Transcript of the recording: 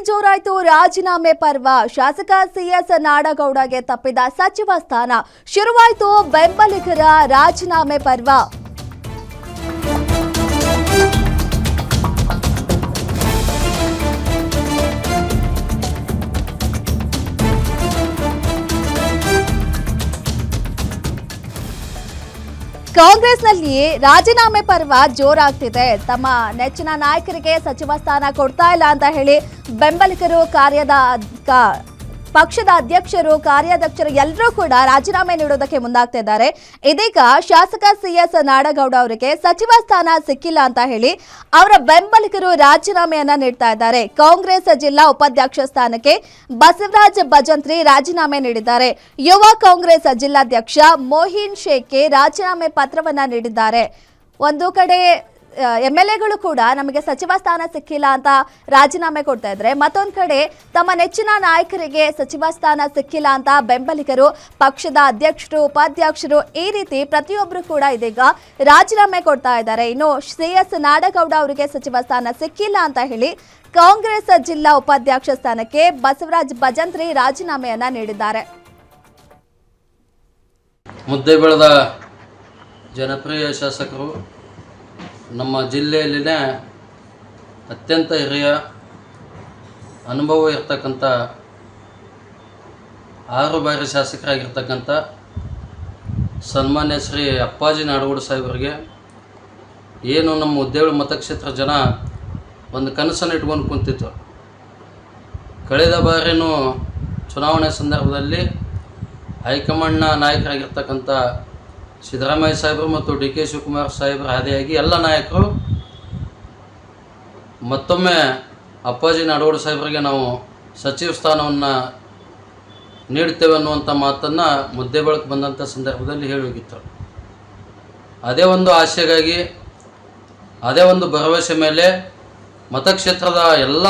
ಜೋರಾಯಿತು ರಾಜೀನಾಮೆ ಪರ್ವ. ಶಾಸಕ ಸಿಎಸ್ ನಾಡಗೌಡಗೆ ತಪ್ಪಿದ ಸಚಿವ ಸ್ಥಾನ. ಶುರುವಾಯಿತು ಬೆಂಬಲಿಗರ ರಾಜೀನಾಮೆ ಪರ್ವ. ಕಾಂಗ್ರೆಸ್ನಲ್ಲಿ ರಾಜೀನಾಮೆ ಪರ್ವ ಜೋರಾಗ್ತಿದೆ. ತಮ್ಮ ನೆಚ್ಚಿನ ನಾಯಕರಿಗೆ ಸಚಿವ ಸ್ಥಾನ ಕೊಡ್ತಾ ಇಲ್ಲ ಅಂತ ಹೇಳಿ ಬೆಂಬಲಿಗರು, ಪಕ್ಷದ ಅಧ್ಯಕ್ಷರು, ಕಾರ್ಯಾಧ್ಯಕ್ಷರು ಎಲ್ಲರೂ ಕೂಡ ರಾಜೀನಾಮೆ ನೀಡೋದಕ್ಕೆ ಮುಂದಾಗ್ತಿದ್ದಾರೆ. ಇದೀಗ ಶಾಸಕ ಸಿಎಸ್ ನಾಡಗೌಡ ಅವರಿಗೆ ಸಚಿವ ಸ್ಥಾನ ಸಿಕ್ಕಿಲ್ಲ ಅಂತ ಹೇಳಿ ಅವರ ಬೆಂಬಲಿಗರು ರಾಜೀನಾಮೆಯನ್ನ ನೀಡ್ತಾ ಇದ್ದಾರೆ. ಕಾಂಗ್ರೆಸ್ ಜಿಲ್ಲಾ ಉಪಾಧ್ಯಕ್ಷ ಸ್ಥಾನಕ್ಕೆ ಬಸವರಾಜ್ ಭಜಂತ್ರಿ ರಾಜೀನಾಮೆ ನೀಡಿದ್ದಾರೆ. ಯುವ ಕಾಂಗ್ರೆಸ್ ಜಿಲ್ಲಾಧ್ಯಕ್ಷ ಮೋಹಿನ್ ಶೇಖ್ಗೆ ರಾಜೀನಾಮೆ ಪತ್ರವನ್ನ ನೀಡಿದ್ದಾರೆ. ಒಂದು ಕಡೆ MLAಗಳು ಕೂಡ ನಮಗೆ ಸಚಿವ ಸ್ಥಾನ ಸಿಕ್ಕಿಲ್ಲ ಅಂತ ರಾಜೀನಾಮೆ ಕೊಡ್ತಾ ಇದ್ರೆ, ಮತ್ತೊಂದು ಕಡೆ ತಮ್ಮ ನೆಚ್ಚಿನ ನಾಯಕರಿಗೆ ಸಚಿವ ಸ್ಥಾನ ಸಿಕ್ಕಿಲ್ಲ ಅಂತ ಬೆಂಬಲಿಗರು, ಪಕ್ಷದ ಅಧ್ಯಕ್ಷರು, ಉಪಾಧ್ಯಕ್ಷರು ಈ ರೀತಿ ಪ್ರತಿಯೊಬ್ಬರು ಕೂಡ ಇದೀಗ ರಾಜೀನಾಮೆ ಕೊಡ್ತಾ ಇದ್ದಾರೆ. ಇನ್ನು ಸಿಎಸ್ ನಾಡಗೌಡ ಅವರಿಗೆ ಸಚಿವ ಸ್ಥಾನ ಸಿಕ್ಕಿಲ್ಲ ಅಂತ ಹೇಳಿ ಕಾಂಗ್ರೆಸ್ ಜಿಲ್ಲಾ ಉಪಾಧ್ಯಕ್ಷ ಸ್ಥಾನಕ್ಕೆ ಬಸವರಾಜ್ ಭಜಂತ್ರಿ ರಾಜೀನಾಮೆಯನ್ನ ನೀಡಿದ್ದಾರೆ. ಮುದ್ದೆ ಬೆಳೆದ ಜನಪ್ರಿಯ ಶಾಸಕರು, ನಮ್ಮ ಜಿಲ್ಲೆಯಲ್ಲಿನೇ ಅತ್ಯಂತ ಹಿರಿಯ ಅನುಭವ ಇರ್ತಕ್ಕಂಥ 6 ಬಾರಿ ಶಾಸಕರಾಗಿರ್ತಕ್ಕಂಥ ಸನ್ಮಾನ್ಯ ಶ್ರೀ ಅಪ್ಪಾಜಿ ನಾಡಗೌಡ ಸಾಹೇಬರಿಗೆ ಏನು ನಮ್ಮ ಮುದ್ದೇಬಿಹಾಳ ಮತಕ್ಷೇತ್ರ ಜನ ಒಂದು ಕನಸನ್ನು ಇಟ್ಕೊಂಡು ಕುಂತಿತ್ತು. ಕಳೆದ ಬಾರಿನೂ ಚುನಾವಣೆ ಸಂದರ್ಭದಲ್ಲಿ ಹೈಕಮಾಂಡ್ನ ನಾಯಕರಾಗಿರ್ತಕ್ಕಂಥ ಸಿದ್ದರಾಮಯ್ಯ ಸಾಹೇಬರು ಮತ್ತು DK ಶಿವಕುಮಾರ್ ಸಾಹೇಬರ ಆದಿಯಾಗಿ ಎಲ್ಲ ನಾಯಕರು ಮತ್ತೊಮ್ಮೆ ಅಪ್ಪಾಜಿ ನಾಡಗೌಡ ಸಾಹೇಬರಿಗೆ ನಾವು ಸಚಿವ ಸ್ಥಾನವನ್ನು ನೀಡ್ತೇವೆ ಅನ್ನುವಂಥ ಮಾತನ್ನು ಮುದ್ದೆಬೆಳಕು ಬಂದಂಥ ಸಂದರ್ಭದಲ್ಲಿ ಹೇಳಿ ಹೋಗಿತ್ತು. ಅದೇ ಒಂದು ಆಶೆಗಾಗಿ, ಅದೇ ಒಂದು ಭರವಸೆ ಮೇಲೆ ಮತಕ್ಷೇತ್ರದ ಎಲ್ಲ